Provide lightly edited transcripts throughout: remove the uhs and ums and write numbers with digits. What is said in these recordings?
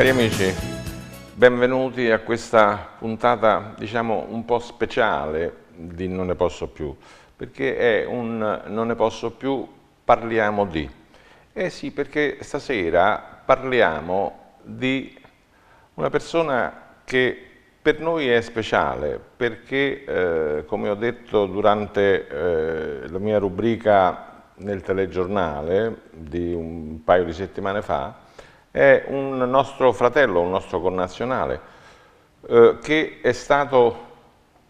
Cari amici, benvenuti a questa puntata, diciamo, un po' speciale di Non ne posso più, perché è un Non ne posso più, parliamo di. Eh sì, perché stasera parliamo di una persona che per noi è speciale, perché, come ho detto durante la mia rubrica nel telegiornale di un paio di settimane fa, è un nostro fratello, un nostro connazionale, che è stato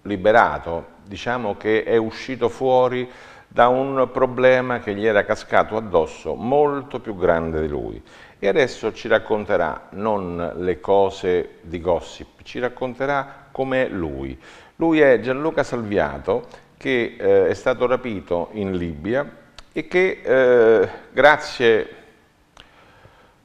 liberato, diciamo che è uscito fuori da un problema che gli era cascato addosso molto più grande di lui. E adesso ci racconterà non le cose di gossip, ci racconterà com'è lui. Lui è Gianluca Salviato, che è stato rapito in Libia e che grazie,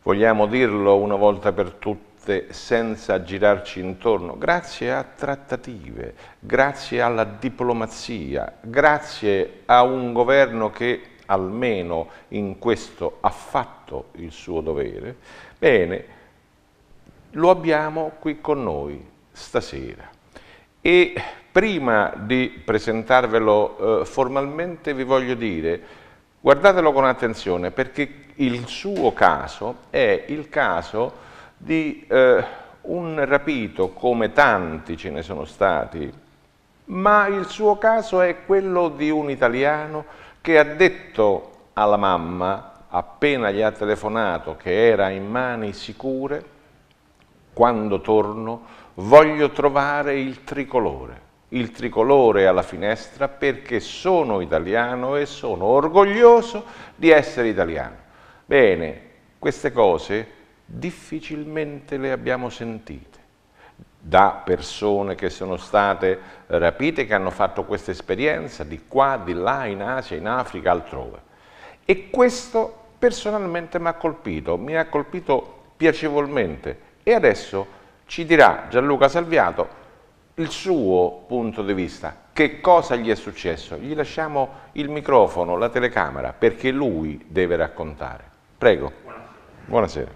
vogliamo dirlo una volta per tutte senza girarci intorno, grazie a trattative, grazie alla diplomazia, grazie a un governo che almeno in questo ha fatto il suo dovere, bene, lo abbiamo qui con noi stasera. E prima di presentarvelo formalmente vi voglio dire, guardatelo con attenzione perché il suo caso è il caso di un rapito, come tanti ce ne sono stati, ma il suo caso è quello di un italiano che ha detto alla mamma, appena gli ha telefonato, che era in mani sicure: quando torno voglio trovare il tricolore alla finestra perché sono italiano e sono orgoglioso di essere italiano. Bene, queste cose difficilmente le abbiamo sentite da persone che sono state rapite, che hanno fatto questa esperienza di qua, di là, in Asia, in Africa, altrove. E questo personalmente mi ha colpito piacevolmente. E adesso ci dirà Gianluca Salviato il suo punto di vista, che cosa gli è successo. Gli lasciamo il microfono, la telecamera, perché lui deve raccontare. Prego. Buonasera.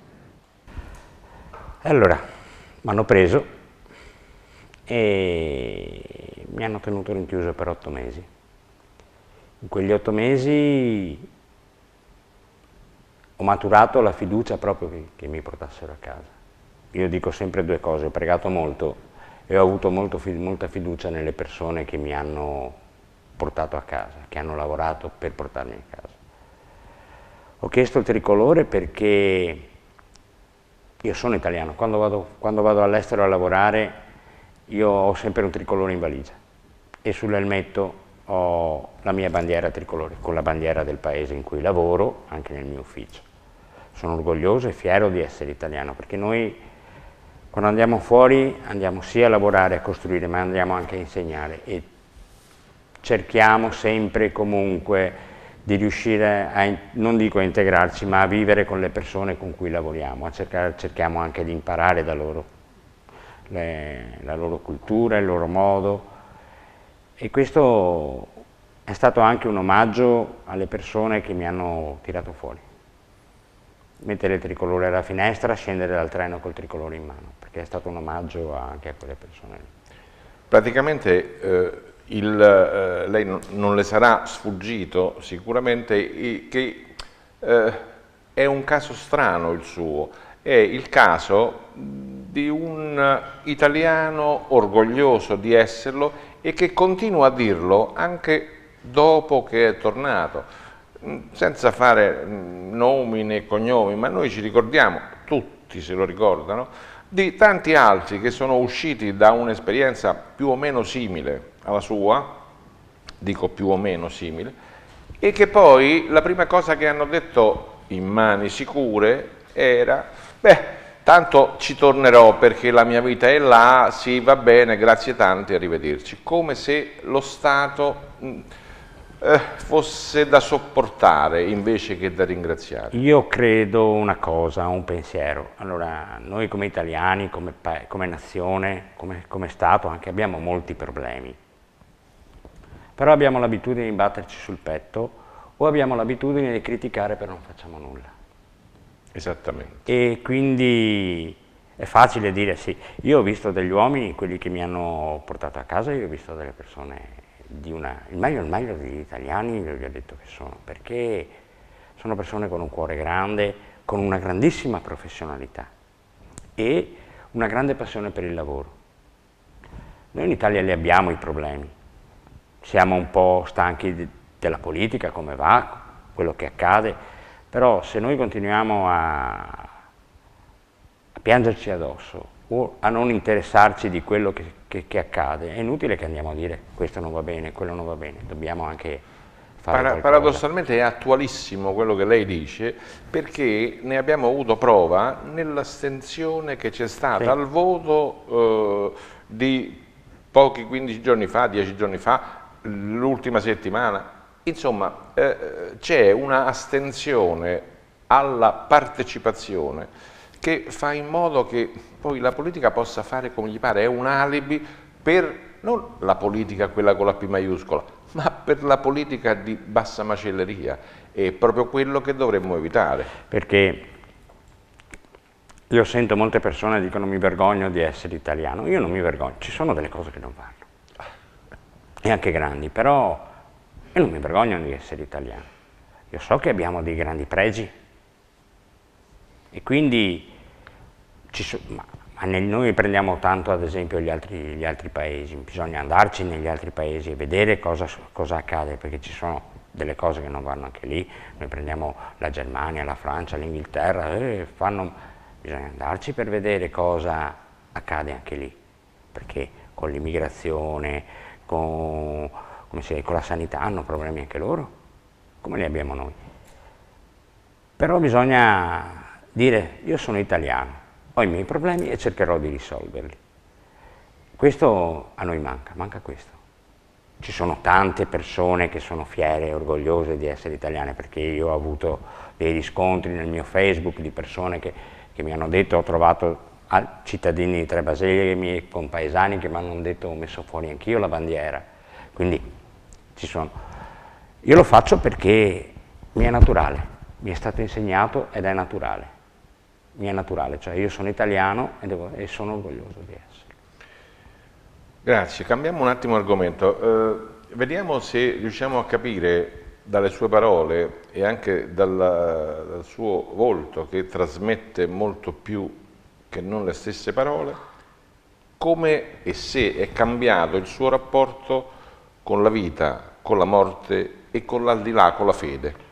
Allora, mi hanno preso e mi hanno tenuto rinchiuso per 8 mesi. In quegli 8 mesi ho maturato la fiducia proprio che mi portassero a casa. Io dico sempre due cose: ho pregato molto e ho avuto molta fiducia nelle persone che mi hanno portato a casa, che hanno lavorato per portarmi a casa. Ho chiesto il tricolore perché io sono italiano, quando vado all'estero a lavorare io ho sempre un tricolore in valigia e sull'elmetto ho la mia bandiera tricolore con la bandiera del paese in cui lavoro, anche nel mio ufficio. Sono orgoglioso e fiero di essere italiano, perché noi quando andiamo fuori andiamo sia a lavorare, a costruire, ma andiamo anche a insegnare e cerchiamo sempre comunque di riuscire a, non dico a integrarci, ma a vivere con le persone con cui lavoriamo, cerchiamo anche di imparare da loro la loro cultura, il loro modo, e questo è stato anche un omaggio alle persone che mi hanno tirato fuori. Mettere il tricolore alla finestra, scendere dal treno col tricolore in mano, perché è stato un omaggio anche a quelle persone. Praticamente lei non le sarà sfuggito sicuramente che è un caso strano il suo, è il caso di un italiano orgoglioso di esserlo e che continua a dirlo anche dopo che è tornato, senza fare nomi né cognomi, ma noi ci ricordiamo, tutti se lo ricordano, di tanti altri che sono usciti da un'esperienza più o meno simile alla sua, dico più o meno simile, e che poi la prima cosa che hanno detto in mani sicure era: beh, tanto ci tornerò perché la mia vita è là, sì, va bene, grazie tante, arrivederci. Come se lo Stato fosse da sopportare invece che da ringraziare. Io credo una cosa, un pensiero. Allora, noi come italiani, come nazione, come Stato anche, abbiamo molti problemi. Però abbiamo l'abitudine di batterci sul petto o abbiamo l'abitudine di criticare però non facciamo nulla. Esattamente. E quindi È facile dire sì, io ho visto degli uomini, quelli che mi hanno portato a casa, io ho visto delle persone il meglio degli italiani, gli ho detto che sono, perché sono persone con un cuore grande, con una grandissima professionalità e una grande passione per il lavoro. Noi in Italia li abbiamo i problemi, siamo un po' stanchi della politica, come va, quello che accade, però se noi continuiamo a piangerci addosso o a non interessarci di quello che accade, è inutile che andiamo a dire questo non va bene, quello non va bene, dobbiamo anche fare qualcosa. Paradossalmente è attualissimo quello che lei dice, perché ne abbiamo avuto prova nell'astensione che c'è stata Sì. al voto di pochi 15 giorni fa, 10 giorni fa, l'ultima settimana. Insomma, c'è una astensione alla partecipazione che fa in modo che poi la politica possa fare come gli pare, è un alibi per non la politica quella con la P maiuscola, ma per la politica di bassa macelleria, è proprio quello che dovremmo evitare. Perché io sento molte persone che dicono mi vergogno di essere italiano, io non mi vergogno, ci sono delle cose che non vanno, e anche grandi, però io non mi vergogno di essere italiano, io so che abbiamo dei grandi pregi, e quindi noi prendiamo tanto ad esempio gli altri paesi, bisogna andarci negli altri paesi e vedere cosa accade, perché ci sono delle cose che non vanno anche lì. Noi prendiamo la Germania, la Francia, l'Inghilterra, bisogna andarci per vedere cosa accade anche lì, perché con l'immigrazione, con la sanità hanno problemi anche loro, come li abbiamo noi. Però bisogna dire io sono italiano, ho i miei problemi e cercherò di risolverli. Questo a noi manca questo. Ci sono tante persone che sono fiere e orgogliose di essere italiane, perché io ho avuto dei riscontri nel mio Facebook di persone che mi hanno detto, ho trovato cittadini di Trebaseleghe, miei compaesani che mi hanno detto ho messo fuori anch'io la bandiera. Quindi ci sono. Io lo faccio perché mi è naturale, mi è stato insegnato ed è naturale. Mi è naturale, cioè io sono italiano e sono orgoglioso di essere. Grazie, cambiamo un attimo argomento. Vediamo se riusciamo a capire dalle sue parole e anche dal suo volto, che trasmette molto più che non le stesse parole, come e se è cambiato il suo rapporto con la vita, con la morte e con l'aldilà, con la fede.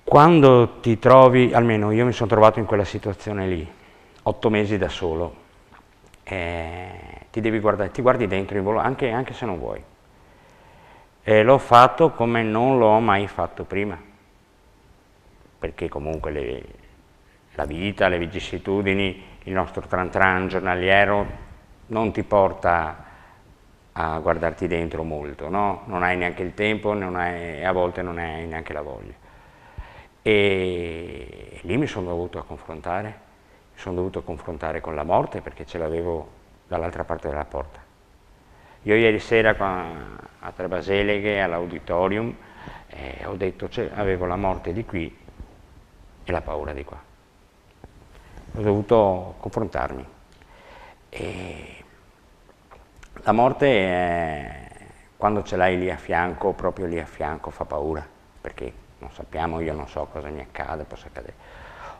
Quando ti trovi, almeno io mi sono trovato in quella situazione lì, 8 mesi da solo, ti devi guardare, ti guardi dentro, anche se non vuoi. E l'ho fatto come non l'ho mai fatto prima, perché comunque la vita, le vicissitudini, il nostro tran tran giornaliero non ti porta a guardarti dentro molto, no? Non hai neanche il tempo, a volte non hai neanche la voglia. E lì mi sono dovuto confrontare con la morte, perché ce l'avevo dall'altra parte della porta. Io ieri sera a Trebaseleghe, all'auditorium, ho detto, avevo la morte di qui e la paura di qua. Ho dovuto confrontarmi. E la morte, quando ce l'hai lì a fianco, proprio lì a fianco, fa paura, perché non sappiamo, io non so cosa mi accade, possa accadere.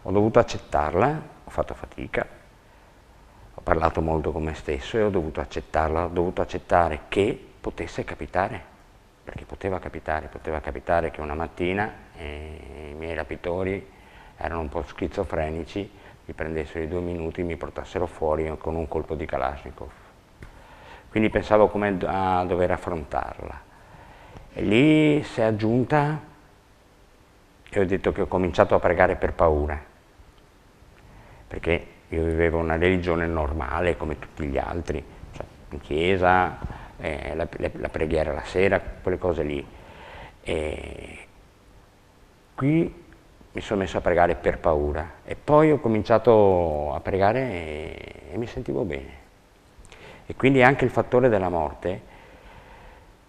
Ho dovuto accettarla, ho fatto fatica, ho parlato molto con me stesso e ho dovuto accettarla, ho dovuto accettare che potesse capitare, perché poteva capitare che una mattina i miei rapitori erano un po' schizofrenici, mi prendessero i 2 minuti e mi portassero fuori con un colpo di Kalashnikov. Quindi pensavo come a dover affrontarla. E lì si è aggiunta e ho detto che ho cominciato a pregare per paura, perché io vivevo una religione normale come tutti gli altri, cioè in chiesa, la preghiera la sera, quelle cose lì. E qui mi sono messo a pregare per paura e poi ho cominciato a pregare e mi sentivo bene. E quindi anche il fattore della morte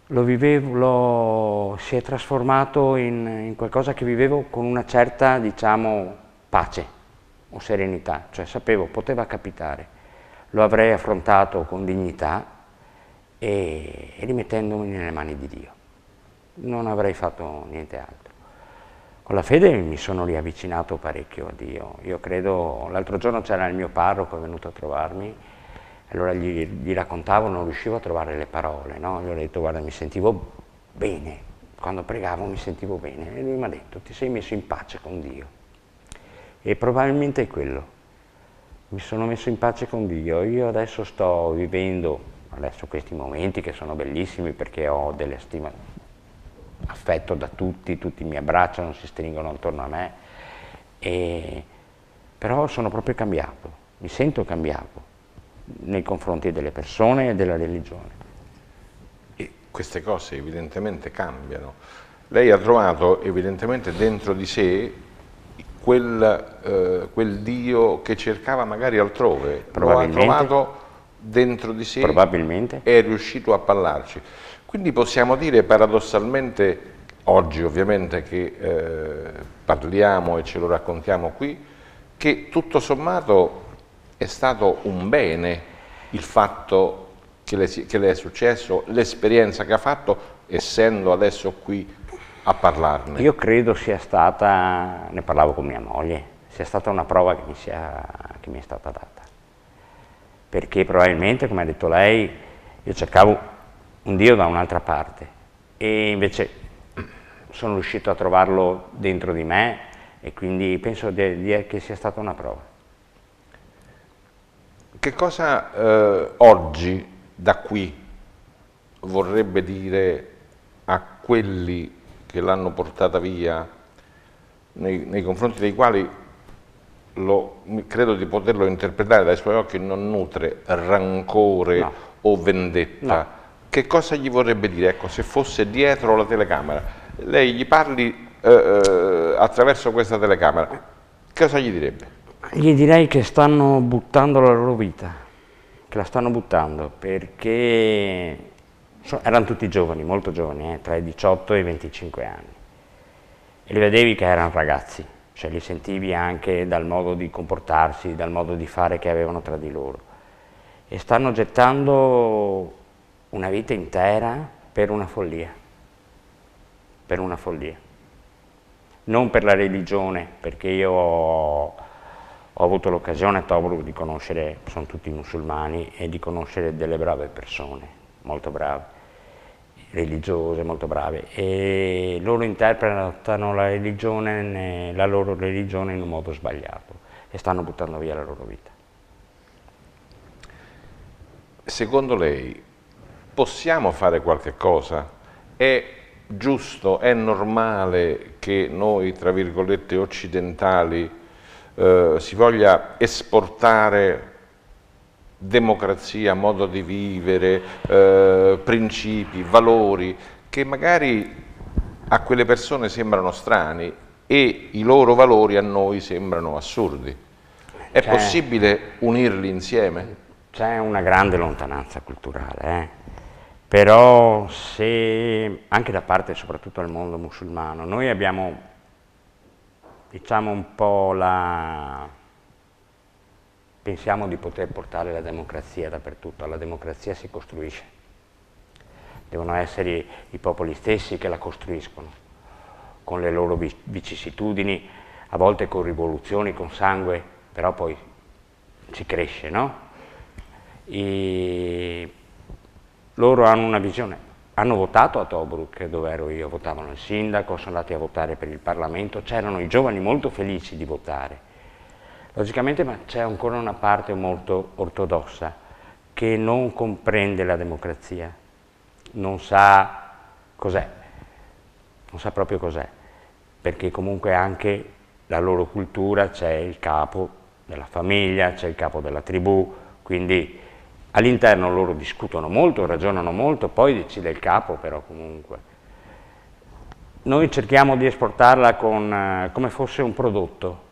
si è trasformato in qualcosa che vivevo con una certa, diciamo, pace, o serenità, cioè sapevo, poteva capitare, lo avrei affrontato con dignità e rimettendomi nelle mani di Dio. Non avrei fatto niente altro. Con la fede mi sono riavvicinato parecchio a Dio. Io credo, l'altro giorno c'era il mio parroco, è venuto a trovarmi, allora gli raccontavo, non riuscivo a trovare le parole, no? Gli ho detto, guarda, mi sentivo bene, quando pregavo mi sentivo bene. E lui mi ha detto, ti sei messo in pace con Dio. E probabilmente è quello. Mi sono messo in pace con Dio. Io adesso sto vivendo, adesso questi momenti che sono bellissimi perché ho delle stime, affetto da tutti, tutti mi abbracciano, si stringono attorno a me, però sono proprio cambiato, mi sento cambiato nei confronti delle persone e della religione. E queste cose evidentemente cambiano. Lei ha trovato evidentemente dentro di sé quel Dio che cercava magari altrove, lo ha trovato dentro di sé probabilmente. E è riuscito a parlarci. Quindi possiamo dire paradossalmente, oggi ovviamente che parliamo e ce lo raccontiamo qui, che tutto sommato è stato un bene il fatto che le è successo, l'esperienza che ha fatto, essendo adesso qui a parlarne. Io credo sia stata, ne parlavo con mia moglie, sia stata una prova che mi è stata data. Perché probabilmente, come ha detto lei, io cercavo un Dio da un'altra parte e invece sono riuscito a trovarlo dentro di me e quindi penso che sia stata una prova. Che cosa oggi da qui vorrebbe dire a quelli che l'hanno portata via, nei confronti dei quali credo di poterlo interpretare dai suoi occhi, non nutre rancore o vendetta? No. Che cosa gli vorrebbe dire? Ecco, se fosse dietro la telecamera, lei gli parli attraverso questa telecamera, cosa gli direbbe? Gli direi che stanno buttando la loro vita, che la stanno buttando, perché erano tutti giovani, molto giovani, tra i 18 e i 25 anni. E li vedevi che erano ragazzi, cioè li sentivi anche dal modo di comportarsi, dal modo di fare che avevano tra di loro. E stanno gettando una vita intera per una follia, non per la religione, perché io ho avuto l'occasione a Tobruk di conoscere, sono tutti musulmani, e di conoscere delle brave persone, molto brave, religiose, molto brave, e loro interpretano la loro religione in un modo sbagliato e stanno buttando via la loro vita. Secondo lei possiamo fare qualche cosa? È giusto, è normale che noi, tra virgolette, occidentali, si voglia esportare democrazia, modo di vivere, principi, valori, che magari a quelle persone sembrano strani e i loro valori a noi sembrano assurdi? È possibile unirli insieme? C'è una grande lontananza culturale, però se anche da parte soprattutto del mondo musulmano, noi abbiamo, diciamo, un po' pensiamo di poter portare la democrazia dappertutto. La democrazia si costruisce, devono essere i popoli stessi che la costruiscono, con le loro vicissitudini, a volte con rivoluzioni, con sangue, però poi si cresce, no? E loro hanno una visione, hanno votato a Tobruk dove ero io, votavano il sindaco, sono andati a votare per il Parlamento, c'erano i giovani molto felici di votare. Logicamente, ma c'è ancora una parte molto ortodossa che non comprende la democrazia, non sa cos'è, non sa proprio cos'è, perché comunque anche la loro cultura c'è il capo della famiglia, c'è il capo della tribù, quindi all'interno loro discutono molto, ragionano molto, poi decide il capo, però comunque. Noi cerchiamo di esportarla come fosse un prodotto,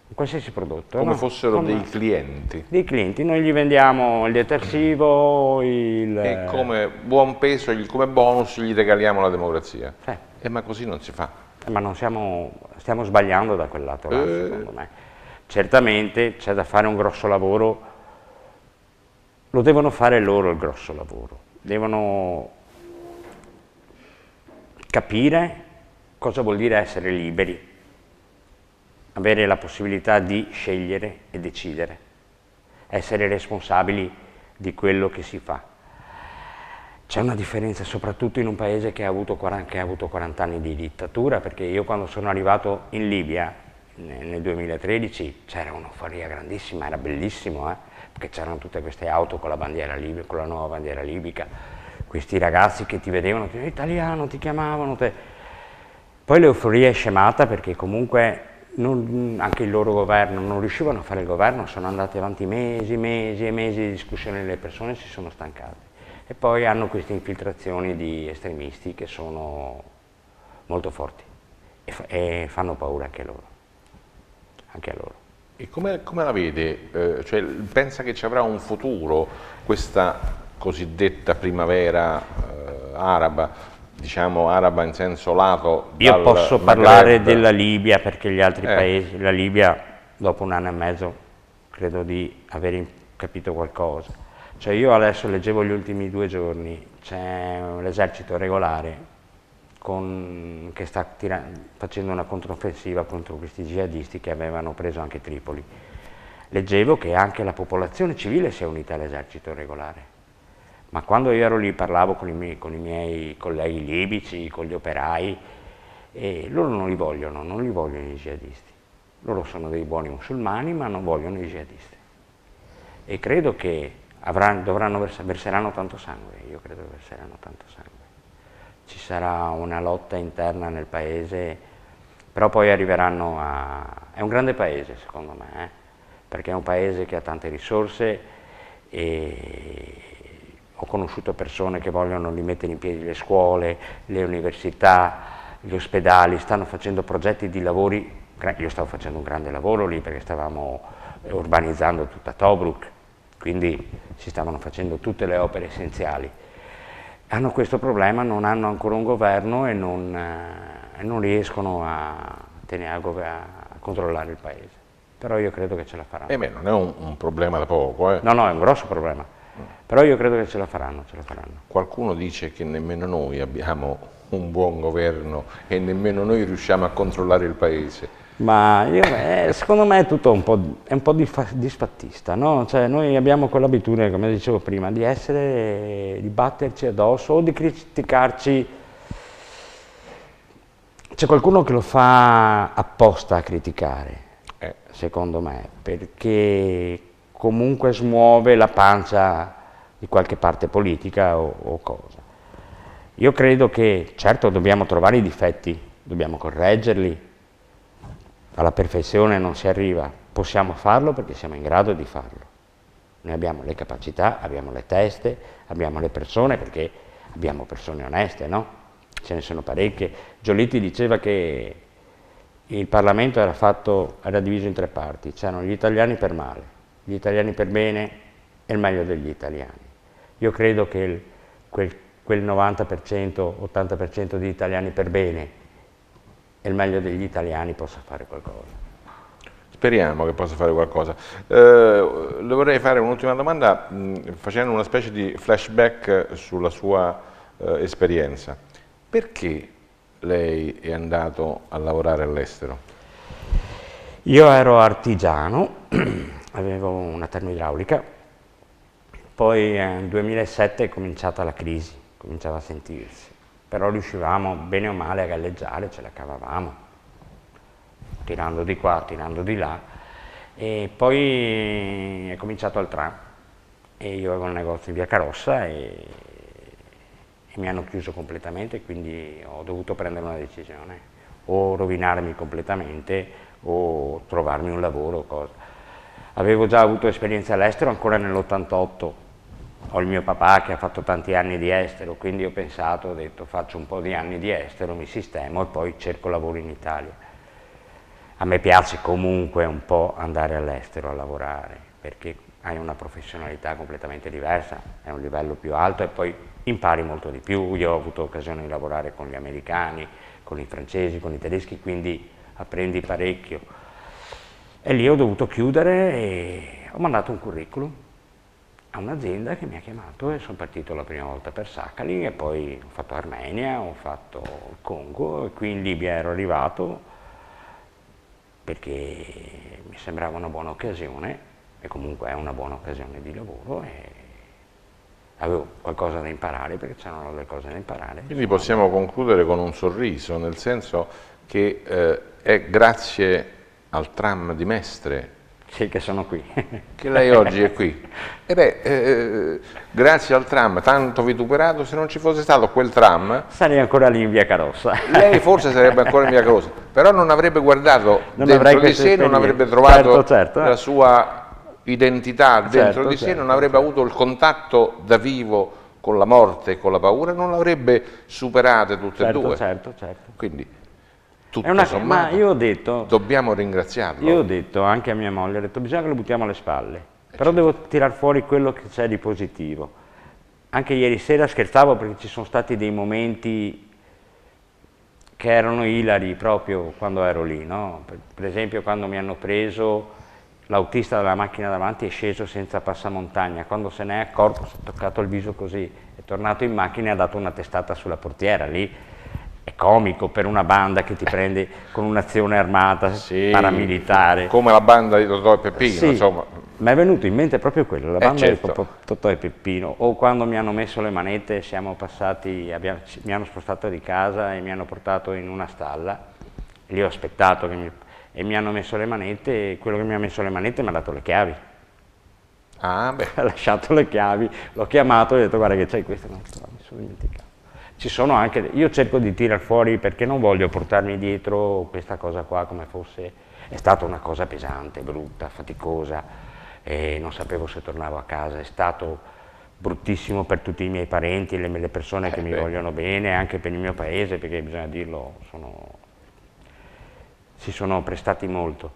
un qualsiasi prodotto. Come fossero dei clienti. Dei clienti, noi gli vendiamo il detersivo, e come buon peso, come bonus gli regaliamo la democrazia. Ma così non si fa. Ma non stiamo sbagliando da quel lato là, secondo me. certamente c'è da fare un grosso lavoro, lo devono fare loro il grosso lavoro, devono capire cosa vuol dire essere liberi, avere la possibilità di scegliere e decidere, essere responsabili di quello che si fa. C'è una differenza soprattutto in un paese che ha avuto 40 anni di dittatura, perché io quando sono arrivato in Libia nel 2013 c'era un'euforia grandissima, era bellissimo, perché c'erano tutte queste auto con la bandiera libica, con la nuova bandiera libica, questi ragazzi che ti vedevano, ti dicevano italiano, ti chiamavano. Poi l'euforia è scemata perché comunque anche il loro governo non riuscivano a fare il governo, sono andati avanti mesi e mesi di discussione, le persone si sono stancate. E poi hanno queste infiltrazioni di estremisti che sono molto forti e fanno paura anche loro. Anche a loro. E come la vede? Cioè, pensa che ci avrà un futuro questa cosiddetta primavera araba, diciamo araba in senso lato? Io posso parlare della Libia perché gli altri paesi, la Libia dopo 1 anno e mezzo credo di aver capito qualcosa. Cioè io adesso leggevo gli ultimi 2 giorni, c'è l'esercito regolare che sta facendo una controffensiva contro questi jihadisti che avevano preso anche Tripoli. Leggevo che anche la popolazione civile si è unita all'esercito regolare, ma quando io ero lì parlavo con i miei colleghi libici, con gli operai, e loro non li vogliono i jihadisti. Loro sono dei buoni musulmani ma non vogliono i jihadisti. E credo che verseranno tanto sangue, io credo che verseranno tanto sangue. Ci sarà una lotta interna nel paese, però poi arriveranno a... È un grande paese secondo me, perché è un paese che ha tante risorse e ho conosciuto persone che vogliono rimettere in piedi le scuole, le università, gli ospedali, stanno facendo progetti di lavori, io stavo facendo un grande lavoro lì perché stavamo urbanizzando tutta Tobruk, quindi si stavano facendo tutte le opere essenziali. Hanno questo problema, non hanno ancora un governo e non riescono a controllare il paese. Però io credo che ce la faranno. Non è un problema da poco. No, è un grosso problema. Però io credo che ce la faranno. Qualcuno dice che nemmeno noi abbiamo un buon governo e nemmeno noi riusciamo a controllare il paese. Ma secondo me è tutto un po' disfattista, no? Cioè noi abbiamo quell'abitudine, come dicevo prima, di batterci addosso o di criticarci. C'è qualcuno che lo fa apposta a criticare, secondo me, perché comunque smuove la pancia di qualche parte politica o cosa. Io credo che, certo, dobbiamo trovare i difetti, dobbiamo correggerli, alla perfezione non si arriva, possiamo farlo perché siamo in grado di farlo. Noi abbiamo le capacità, abbiamo le teste, abbiamo le persone, perché abbiamo persone oneste, no? Ce ne sono parecchie. Giolitti diceva che il Parlamento era diviso in 3 parti, c'erano gli italiani per male, gli italiani per bene e il meglio degli italiani. Io credo che quel 90%, 80% di italiani per bene e il meglio degli italiani possa fare qualcosa. Speriamo che possa fare qualcosa. Le vorrei fare un'ultima domanda facendo una specie di flashback sulla sua esperienza. Perché lei è andato a lavorare all'estero? Io ero artigiano, avevo una termoidraulica, poi nel 2007 è cominciata la crisi, cominciava a sentirsi. Però riuscivamo bene o male a galleggiare, ce la cavavamo, tirando di qua, tirando di là, e poi è cominciato il tram e io avevo un negozio in via Carossa e mi hanno chiuso completamente, quindi ho dovuto prendere una decisione, o rovinarmi completamente o trovarmi un lavoro o cosa. Avevo già avuto esperienza all'estero ancora nell'88. Ho il mio papà che ha fatto tanti anni di estero, quindi ho detto faccio un po' di anni di estero, mi sistemo e poi cerco lavoro in Italia. A me piace comunque un po' andare all'estero a lavorare, perché hai una professionalità completamente diversa, è un livello più alto e poi impari molto di più. Io ho avuto occasione di lavorare con gli americani, con i francesi, con i tedeschi, quindi apprendi parecchio. E lì ho dovuto chiudere e ho mandato un curriculum a un'azienda che mi ha chiamato e sono partito la prima volta per Sakhalin e poi ho fatto Armenia, ho fatto il Congo e qui in Libia ero arrivato perché mi sembrava una buona occasione e comunque è una buona occasione di lavoro e avevo qualcosa da imparare perché c'erano delle cose da imparare. Quindi possiamo concludere con un sorriso, nel senso che è grazie al tram di Mestre sì, che sono qui. che lei oggi è qui. E beh, grazie al tram tanto vituperato, se non ci fosse stato quel tram, sarei ancora lì in via Carossa. lei forse sarebbe ancora in via Carossa, però non avrebbe guardato dentro di sé, non avrebbe trovato la sua identità dentro di sé, non avrebbe avuto il contatto da vivo con la morte e con la paura, non l'avrebbe superate tutte e due. Certo. Quindi tutto sommato, io ho detto, dobbiamo ringraziarlo. Io ho detto anche a mia moglie, ho detto bisogna che lo buttiamo alle spalle, però devo tirar fuori quello che c'è di positivo. Anche ieri sera scherzavo perché ci sono stati dei momenti che erano ilari proprio quando ero lì, no? Per esempio quando mi hanno preso l'autista della macchina davanti è sceso senza passamontagna, quando se n'è accorto, si è toccato il viso così, è tornato in macchina e ha dato una testata sulla portiera, lì è comico per una banda che ti prende con un'azione armata paramilitare. Come la banda di Totò e Peppino, sì, insomma. Mi è venuto in mente proprio quello, la banda certo. di Totò e Peppino, o quando mi hanno messo le manette, siamo passati, mi hanno spostato di casa e mi hanno portato in una stalla, lì ho aspettato e mi hanno messo le manette e quello che mi ha messo le manette mi ha dato le chiavi. Ah, beh. Ha lasciato le chiavi, l'ho chiamato e ho detto guarda che c'hai questo, mi sono dimenticato. Ci sono anche, io cerco di tirar fuori perché non voglio portarmi dietro questa cosa qua come fosse, è stata una cosa pesante, brutta, faticosa, e non sapevo se tornavo a casa, è stato bruttissimo per tutti i miei parenti, le persone che mi vogliono bene, anche per il mio paese, perché bisogna dirlo, si sono prestati molto.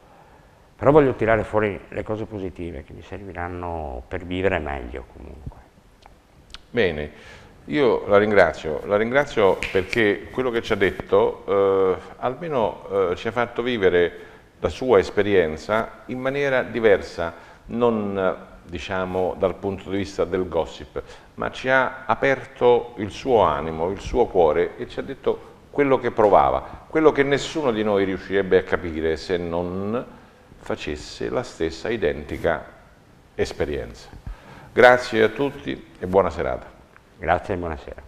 Però voglio tirare fuori le cose positive che mi serviranno per vivere meglio comunque. Bene. Io la ringrazio perché quello che ci ha detto almeno ci ha fatto vivere la sua esperienza in maniera diversa, non diciamo dal punto di vista del gossip, ma ci ha aperto il suo animo, il suo cuore e ci ha detto quello che provava, quello che nessuno di noi riuscirebbe a capire se non facesse la stessa identica esperienza. Grazie a tutti e buona serata. Grazie e buonasera.